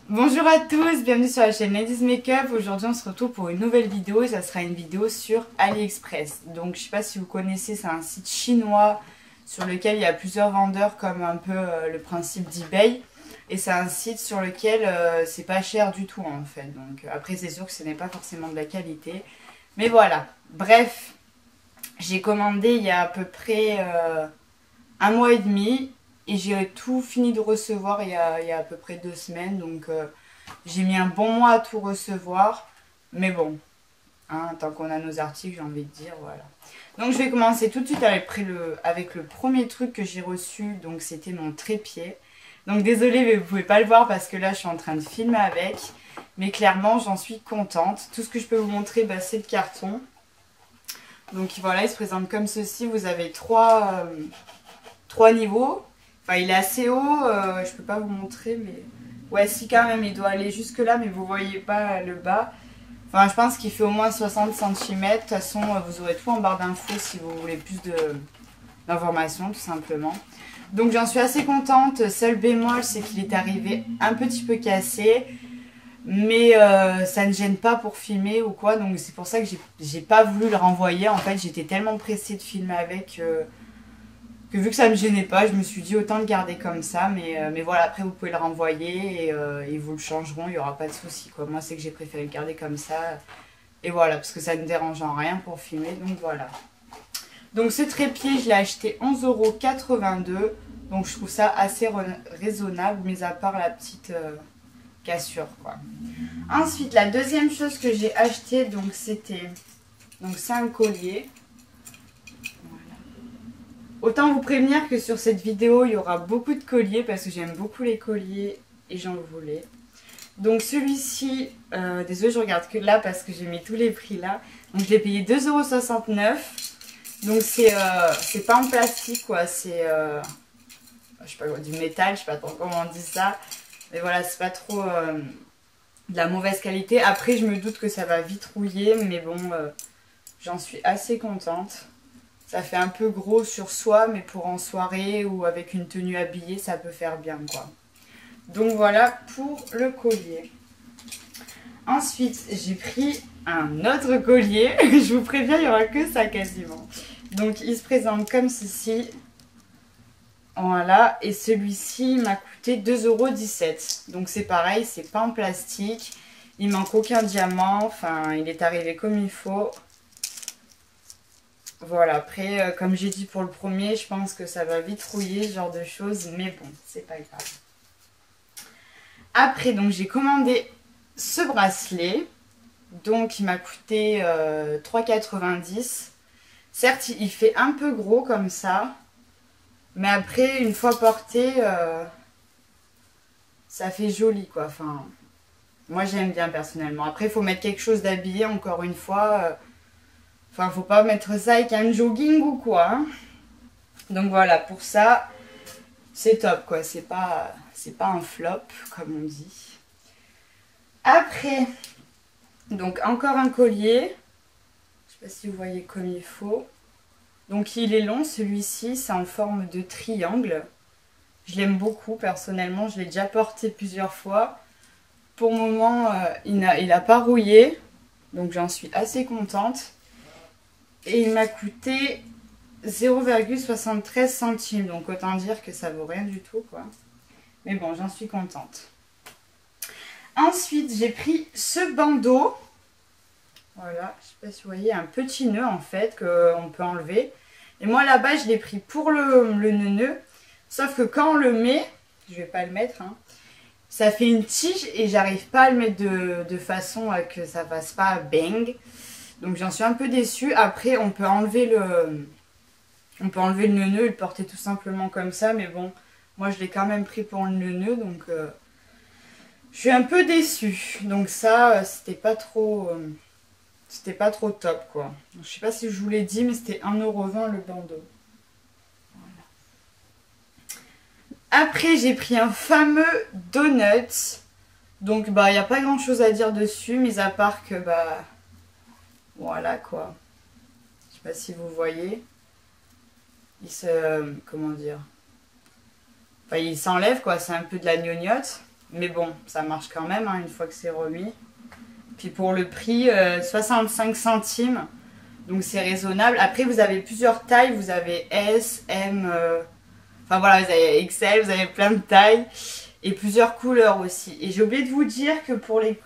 Bonjour à tous, bienvenue sur la chaîne Ladies Makeup. Aujourd'hui on se retrouve pour une nouvelle vidéo et ça sera une vidéo sur AliExpress. Donc je sais pas si vous connaissez, c'est un site chinois sur lequel il y a plusieurs vendeurs comme un peu le principe d'eBay. Et c'est un site sur lequel c'est pas cher du tout en fait. Donc après c'est sûr que ce n'est pas forcément de la qualité. Mais voilà, bref, j'ai commandé il y a à peu près un mois et demi. Et j'ai tout fini de recevoir il y a à peu près 2 semaines. Donc j'ai mis un bon mois à tout recevoir. Mais bon, hein, tant qu'on a nos articles, j'ai envie de dire, voilà. Donc je vais commencer tout de suite avec le premier truc que j'ai reçu. Donc c'était mon trépied. Donc désolée, mais vous pouvez pas le voir parce que là je suis en train de filmer avec. Mais clairement j'en suis contente. Tout ce que je peux vous montrer, bah, c'est le carton. Donc voilà, il se présente comme ceci. Vous avez trois niveaux. Enfin, il est assez haut, je peux pas vous montrer, mais... Ouais, si quand même, il doit aller jusque là, mais vous voyez pas le bas. Enfin, je pense qu'il fait au moins 60 cm. De toute façon, vous aurez tout en barre d'infos si vous voulez plus d'informations, tout simplement. Donc, j'en suis assez contente. Seul bémol, c'est qu'il est arrivé un petit peu cassé. Mais ça ne gêne pas pour filmer ou quoi. Donc, c'est pour ça que j'ai pas voulu le renvoyer. En fait, j'étais tellement pressée de filmer avec... que vu que ça me gênait pas, je me suis dit autant le garder comme ça, mais voilà, après vous pouvez le renvoyer et ils vous le changeront, il n'y aura pas de souci quoi. Moi c'est que j'ai préféré le garder comme ça, et voilà, parce que ça ne dérange en rien pour filmer, donc voilà. Donc ce trépied, je l'ai acheté 11,82 €, donc je trouve ça assez raisonnable, mis à part la petite cassure quoi. Ensuite, la deuxième chose que j'ai acheté, donc c'est un collier. Autant vous prévenir que sur cette vidéo, il y aura beaucoup de colliers parce que j'aime beaucoup les colliers et j'en voulais. Donc celui-ci, désolé je regarde que là parce que j'ai mis tous les prix là. Donc je l'ai payé 2,69 €. Donc c'est pas en plastique quoi, c'est je sais pas, du métal, je sais pas trop comment on dit ça. Mais voilà, c'est pas trop de la mauvaise qualité. Après je me doute que ça va vite rouiller, mais bon, j'en suis assez contente. Ça fait un peu gros sur soi, mais pour en soirée ou avec une tenue habillée, ça peut faire bien quoi. Donc voilà pour le collier. Ensuite, j'ai pris un autre collier. Je vous préviens, il n'y aura que ça quasiment. Donc il se présente comme ceci. Voilà, et celui-ci m'a coûté 2,17 €. Donc c'est pareil, c'est pas en plastique. Il manque aucun diamant, enfin il est arrivé comme il faut. Voilà, après, comme j'ai dit pour le premier, je pense que ça va vite rouiller, ce genre de choses, mais bon, c'est pas grave. Après, donc j'ai commandé ce bracelet, donc il m'a coûté 3,90 €. Certes, il fait un peu gros comme ça, mais après, une fois porté, ça fait joli quoi. Enfin, moi j'aime bien personnellement. Après, il faut mettre quelque chose d'habillé, encore une fois. Enfin, faut pas mettre ça avec un jogging ou quoi. Hein. Donc voilà, pour ça, c'est top quoi. C'est pas un flop, comme on dit. Après, donc encore un collier. Je sais pas si vous voyez comme il faut. Donc il est long, celui-ci, c'est en forme de triangle. Je l'aime beaucoup, personnellement. Je l'ai déjà porté plusieurs fois. Pour le moment, il n'a pas rouillé. Donc j'en suis assez contente. Et il m'a coûté 0,73 centimes. Donc autant dire que ça vaut rien du tout quoi. Mais bon, j'en suis contente. Ensuite, j'ai pris ce bandeau. Voilà, je sais pas si vous voyez, un petit nœud en fait qu'on peut enlever. Et moi là-bas, je l'ai pris pour le nœud. Sauf que quand on le met, je vais pas le mettre, hein, ça fait une tige et j'arrive pas à le mettre de façon à que ça fasse pas bang. Donc j'en suis un peu déçue. Après, on peut enlever le nœud et le porter tout simplement comme ça. Mais bon, moi je l'ai quand même pris pour le nœud. Donc je suis un peu déçue. Donc ça, c'était pas trop top quoi. Je sais pas si je vous l'ai dit, mais c'était 1,20 € le bandeau. Voilà. Après, j'ai pris un fameux donut. Donc bah, il n'y a pas grand chose à dire dessus, mis à part que bah... Voilà quoi. Je sais pas si vous voyez. Il se... comment dire, enfin, il s'enlève quoi. C'est un peu de la gnognotte. Mais bon, ça marche quand même, hein, une fois que c'est remis. Puis pour le prix, 65 centimes. Donc c'est raisonnable. Après, vous avez plusieurs tailles. Vous avez S, M, enfin voilà, vous avez XL, vous avez plein de tailles. Et plusieurs couleurs aussi. Et j'ai oublié de vous dire que pour les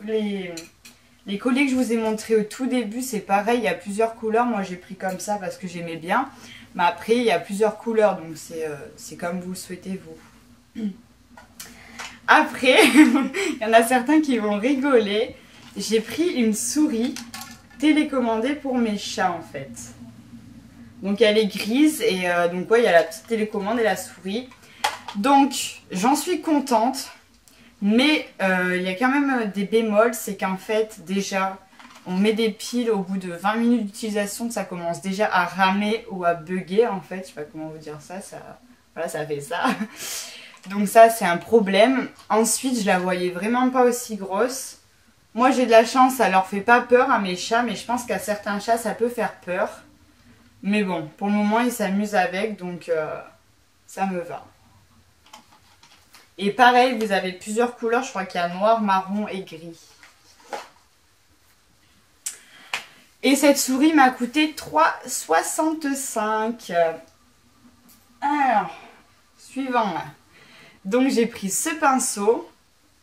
colliers que je vous ai montrés au tout début, c'est pareil, il y a plusieurs couleurs. Moi, j'ai pris comme ça parce que j'aimais bien. Mais après, il y a plusieurs couleurs. Donc c'est comme vous le souhaitez, vous. Après, il y en a certains qui vont rigoler. J'ai pris une souris télécommandée pour mes chats en fait. Donc elle est grise et donc ouais, il y a la petite télécommande et la souris. Donc j'en suis contente. Mais il y a quand même des bémols. C'est qu'en fait déjà, on met des piles au bout de 20 minutes d'utilisation. Ça commence déjà à ramer ou à bugger en fait. Je sais pas comment vous dire ça. Voilà, ça fait ça. Donc ça c'est un problème. Ensuite je la voyais vraiment pas aussi grosse. Moi j'ai de la chance, ça leur fait pas peur à mes chats. Mais je pense qu'à certains chats ça peut faire peur. Mais bon, pour le moment ils s'amusent avec. Donc ça me va. Et pareil, vous avez plusieurs couleurs. Je crois qu'il y a noir, marron et gris. Et cette souris m'a coûté 3,65 €. Alors, suivant là. Donc j'ai pris ce pinceau.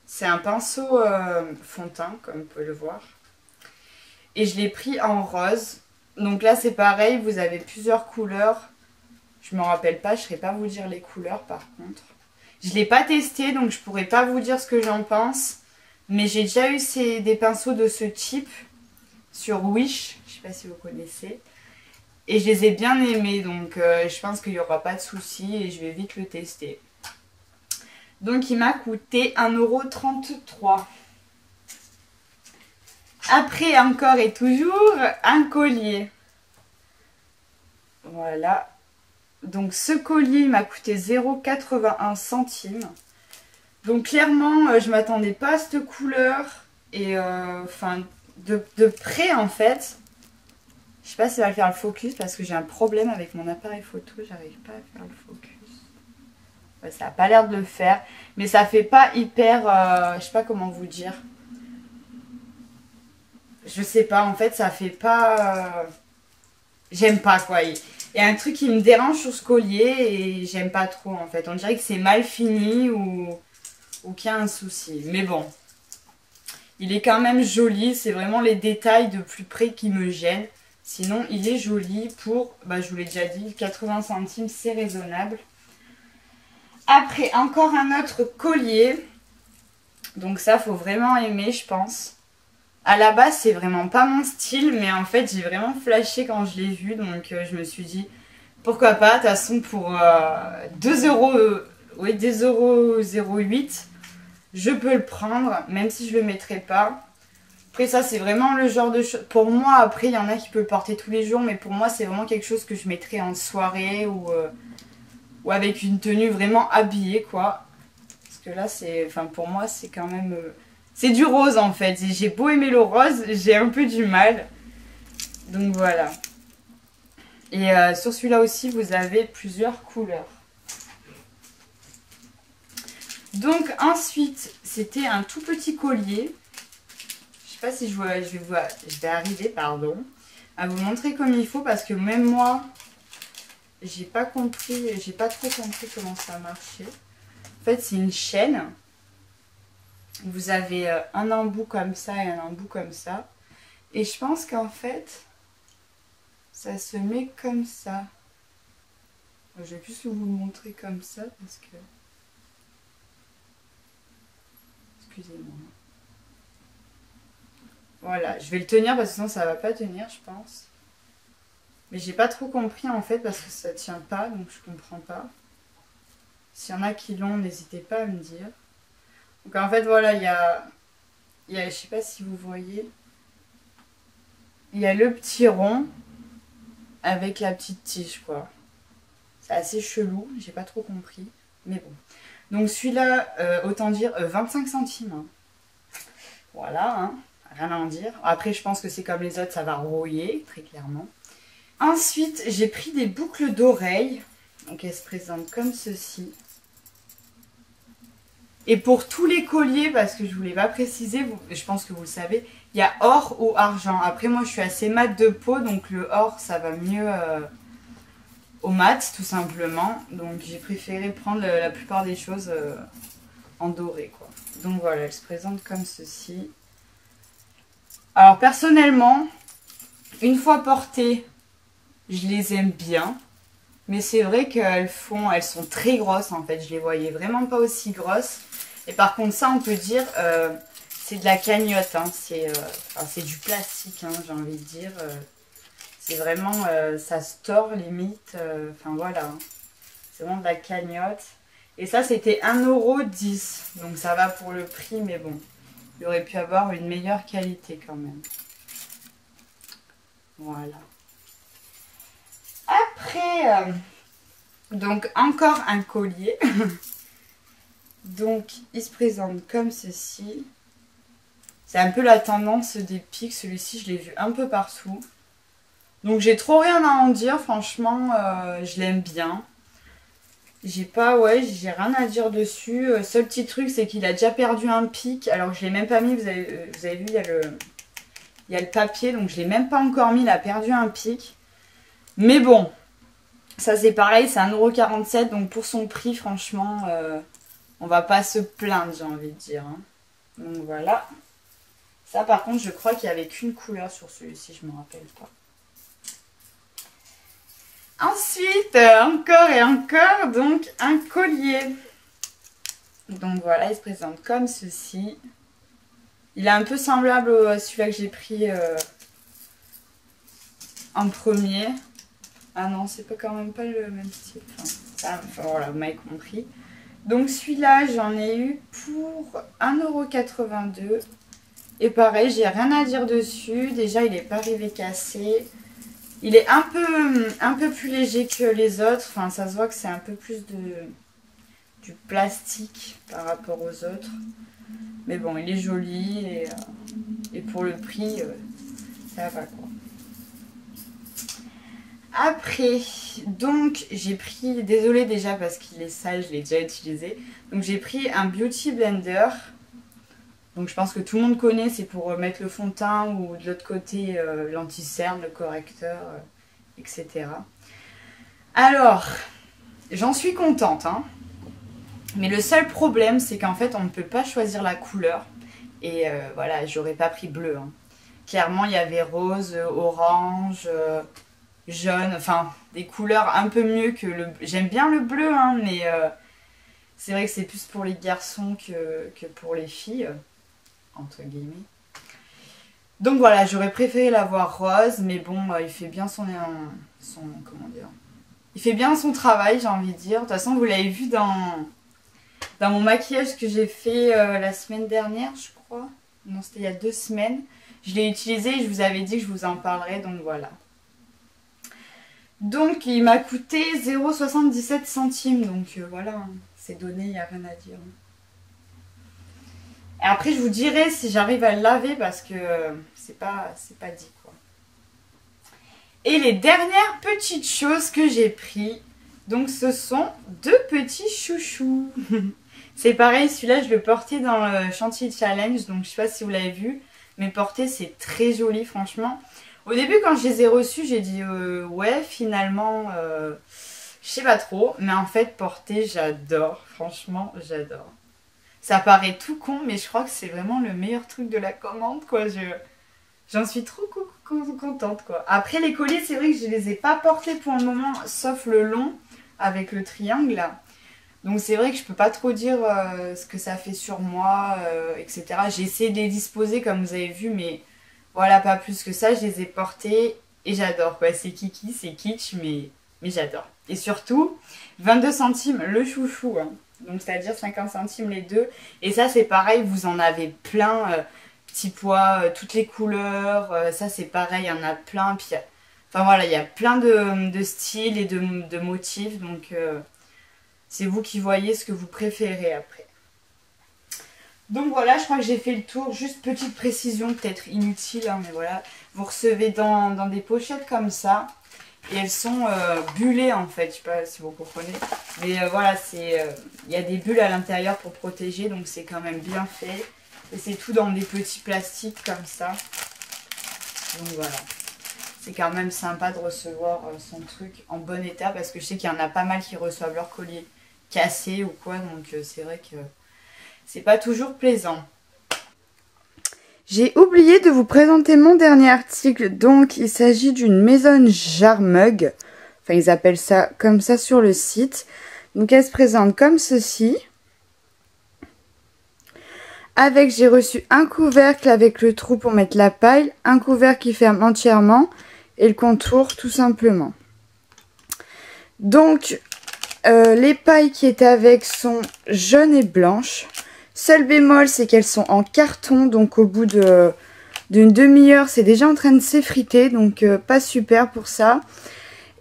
C'est un pinceau fond de teint, comme vous pouvez le voir. Et je l'ai pris en rose. Donc là c'est pareil, vous avez plusieurs couleurs. Je ne me rappelle pas, je ne saurais pas vous dire les couleurs par contre. Je ne l'ai pas testé, donc je ne pourrais pas vous dire ce que j'en pense. Mais j'ai déjà eu des pinceaux de ce type sur Wish. Je ne sais pas si vous connaissez. Et je les ai bien aimés, donc je pense qu'il n'y aura pas de souci et je vais vite le tester. Donc il m'a coûté 1,33 €. Après, encore et toujours, un collier. Voilà. Donc ce collier m'a coûté 0,81 €. Donc clairement, je m'attendais pas à cette couleur. Et enfin, de près en fait, je sais pas si ça va faire le focus parce que j'ai un problème avec mon appareil photo. J'arrive pas à faire le focus. Ouais, ça n'a pas l'air de le faire. Mais ça fait pas hyper... je sais pas comment vous dire. Je sais pas, en fait, ça fait pas... J'aime pas, quoi. Il y a un truc qui me dérange sur ce collier et j'aime pas trop, en fait. On dirait que c'est mal fini ou qu'il y a un souci. Mais bon, il est quand même joli. C'est vraiment les détails de plus près qui me gênent. Sinon, il est joli pour, bah, je vous l'ai déjà dit, 80 centimes, c'est raisonnable. Après, encore un autre collier. Donc ça, faut vraiment aimer, je pense. À la base, c'est vraiment pas mon style, mais en fait, j'ai vraiment flashé quand je l'ai vu. Donc je me suis dit, pourquoi pas. De toute façon, pour 2 €, oui, 2,08 €, je peux le prendre, même si je le mettrai pas. Après, ça, c'est vraiment le genre de choses. Pour moi, après, il y en a qui peuvent le porter tous les jours, mais pour moi, c'est vraiment quelque chose que je mettrais en soirée ou avec une tenue vraiment habillée, quoi. Parce que là, enfin, pour moi, c'est quand même... c'est du rose, en fait. J'ai beau aimer le rose, j'ai un peu du mal. Donc, voilà. Et sur celui-là aussi, vous avez plusieurs couleurs. Donc, ensuite, c'était un tout petit collier. Je sais pas si je vais arriver, pardon, à vous montrer comme il faut. Parce que même moi... j'ai pas trop compris comment ça marchait. En fait, c'est une chaîne. Vous avez un embout comme ça et un embout comme ça. Et je pense qu'en fait, ça se met comme ça. Je vais plus vous le montrer comme ça parce que... excusez-moi. Voilà, je vais le tenir parce que sinon ça va pas tenir, je pense. Mais j'ai pas trop compris en fait parce que ça tient pas, donc je comprends pas. S'il y en a qui l'ont, n'hésitez pas à me dire. Donc en fait voilà, il y a, je sais pas si vous voyez, il y a le petit rond avec la petite tige quoi. C'est assez chelou, j'ai pas trop compris, mais bon. Donc celui-là, autant dire 25 centimes. Hein. Voilà, hein, rien à en dire. Après je pense que c'est comme les autres, ça va rouiller, très clairement. Ensuite, j'ai pris des boucles d'oreilles. Donc elles se présentent comme ceci. Et pour tous les colliers, parce que je ne voulais pas préciser, je pense que vous le savez, il y a or ou argent. Après moi je suis assez mat de peau, donc le or ça va mieux au mat tout simplement. Donc j'ai préféré prendre la plupart des choses en doré quoi. Donc voilà, elle se présente comme ceci. Alors personnellement, une fois portées, je les aime bien. Mais c'est vrai elles sont très grosses en fait. Je les voyais vraiment pas aussi grosses. Et par contre ça on peut dire, c'est de la cagnotte. Hein. C'est du plastique hein, j'ai envie de dire. C'est vraiment, ça se tord limite. Enfin voilà. Hein. C'est vraiment de la cagnotte. Et ça c'était 1,10 €. Donc ça va pour le prix mais bon. Il aurait pu avoir une meilleure qualité quand même. Voilà. Après, donc encore un collier. Donc il se présente comme ceci. C'est un peu la tendance des pics. Celui-ci je l'ai vu un peu partout. Donc j'ai trop rien à en dire. Franchement je l'aime bien. J'ai rien à dire dessus. Seul petit truc c'est qu'il a déjà perdu un pic. Alors je ne l'ai même pas mis. Vous avez vu il y a le papier. Donc je ne l'ai même pas encore mis. Il a perdu un pic. Mais bon, ça c'est pareil, c'est 1,47 €. Donc pour son prix, franchement, on va pas se plaindre, j'ai envie de dire. Hein. Donc voilà. Ça par contre, je crois qu'il n'y avait qu'une couleur sur celui-ci, je ne me rappelle pas. Ensuite, encore et encore, donc un collier. Donc voilà, il se présente comme ceci. Il est un peu semblable à celui-là que j'ai pris en premier. Ah non, c'est pas quand même pas le même style. Enfin voilà, vous m'avez compris. Donc celui-là, j'en ai eu pour 1,82 €. Et pareil, j'ai rien à dire dessus. Déjà, il n'est pas arrivé cassé. Il est un peu plus léger que les autres. Enfin, ça se voit que c'est un peu plus du plastique par rapport aux autres. Mais bon, il est joli. Et pour le prix, ça va quoi. Après, donc j'ai pris, désolée déjà parce qu'il est sale, je l'ai déjà utilisé. Donc j'ai pris un Beauty Blender. Donc je pense que tout le monde connaît, c'est pour mettre le fond de teint ou de l'autre côté l'anti-cerne, le correcteur, etc. Alors, j'en suis contente. Hein. Mais le seul problème, c'est qu'en fait on ne peut pas choisir la couleur. Et voilà, j'aurais pas pris bleu. Hein. Clairement, il y avait rose, orange... jaune, enfin des couleurs un peu mieux que le... J'aime bien le bleu, hein, mais c'est vrai que c'est plus pour les garçons que pour les filles, entre guillemets. Donc voilà, j'aurais préféré l'avoir rose, mais bon, il fait bien comment dire, il fait bien son travail, j'ai envie de dire. De toute façon, vous l'avez vu dans mon maquillage que j'ai fait la semaine dernière, je crois. Non, c'était il y a 2 semaines. Je l'ai utilisé et je vous avais dit que je vous en parlerai, donc voilà. Donc il m'a coûté 0,77 €. Donc voilà, hein, c'est donné, il n'y a rien à dire. Et après je vous dirai si j'arrive à le laver parce que c'est pas dit quoi. Et les dernières petites choses que j'ai pris, donc ce sont 2 petits chouchous. C'est pareil, celui-là je le portais dans le chantier challenge, donc je sais pas si vous l'avez vu, mais porter c'est très joli franchement. Au début, quand je les ai reçus, j'ai dit ouais, finalement, je sais pas trop. Mais en fait, porter, j'adore. Franchement, j'adore. Ça paraît tout con, mais je crois que c'est vraiment le meilleur truc de la commande, quoi. J'en suis trop contente, quoi. Après, les colliers, c'est vrai que je les ai pas portés pour le moment, sauf le long, avec le triangle, là. Donc, c'est vrai que je peux pas trop dire ce que ça fait sur moi, etc. J'ai essayé de les disposer, comme vous avez vu, mais... Voilà, pas plus que ça, je les ai portés et j'adore. C'est kiki, c'est kitsch, mais j'adore. Et surtout, 22 centimes le chouchou. Hein. Donc, c'est-à-dire 50 centimes les deux. Et ça, c'est pareil, vous en avez plein. Petits pois, toutes les couleurs. Ça, c'est pareil, il y en a plein. Puis, enfin, voilà, il y a plein de styles et de motifs. Donc, c'est vous qui voyez ce que vous préférez après. Donc voilà, je crois que j'ai fait le tour. Juste petite précision, peut-être inutile, hein, mais voilà. Vous recevez dans des pochettes comme ça. Et elles sont bullées en fait, je sais pas si vous comprenez. Mais voilà, il y a des bulles à l'intérieur pour protéger, donc c'est quand même bien fait. Et c'est tout dans des petits plastiques comme ça. Donc voilà. C'est quand même sympa de recevoir son truc en bon état parce que je sais qu'il y en a pas mal qui reçoivent leur collier cassé ou quoi. Donc c'est vrai que c'est pas toujours plaisant. J'ai oublié de vous présenter mon dernier article. Donc il s'agit d'une Maison Jar Mug. Enfin ils appellent ça comme ça sur le site. Donc elle se présente comme ceci. Avec, j'ai reçu un couvercle avec le trou pour mettre la paille, un couvercle qui ferme entièrement et le contour tout simplement. Donc, les pailles qui étaient avec sont jaunes et blanches. Seul bémol, c'est qu'elles sont en carton, donc au bout d'une demi-heure, c'est déjà en train de s'effriter, donc pas super pour ça.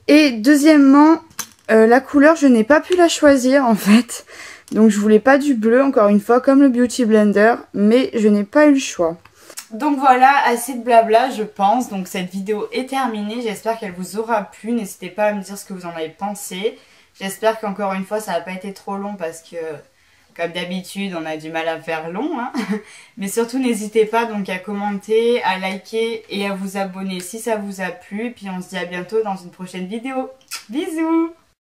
Et deuxièmement, la couleur, je n'ai pas pu la choisir en fait. Donc je voulais pas du bleu, encore une fois, comme le Beauty Blender, mais je n'ai pas eu le choix. Donc voilà, assez de blabla je pense. Donc cette vidéo est terminée, j'espère qu'elle vous aura plu. N'hésitez pas à me dire ce que vous en avez pensé. J'espère qu'encore une fois ça n'a pas été trop long parce que, comme d'habitude, on a du mal à faire long. Hein. Mais surtout n'hésitez pas donc à commenter, à liker et à vous abonner si ça vous a plu. Et puis on se dit à bientôt dans une prochaine vidéo. Bisous!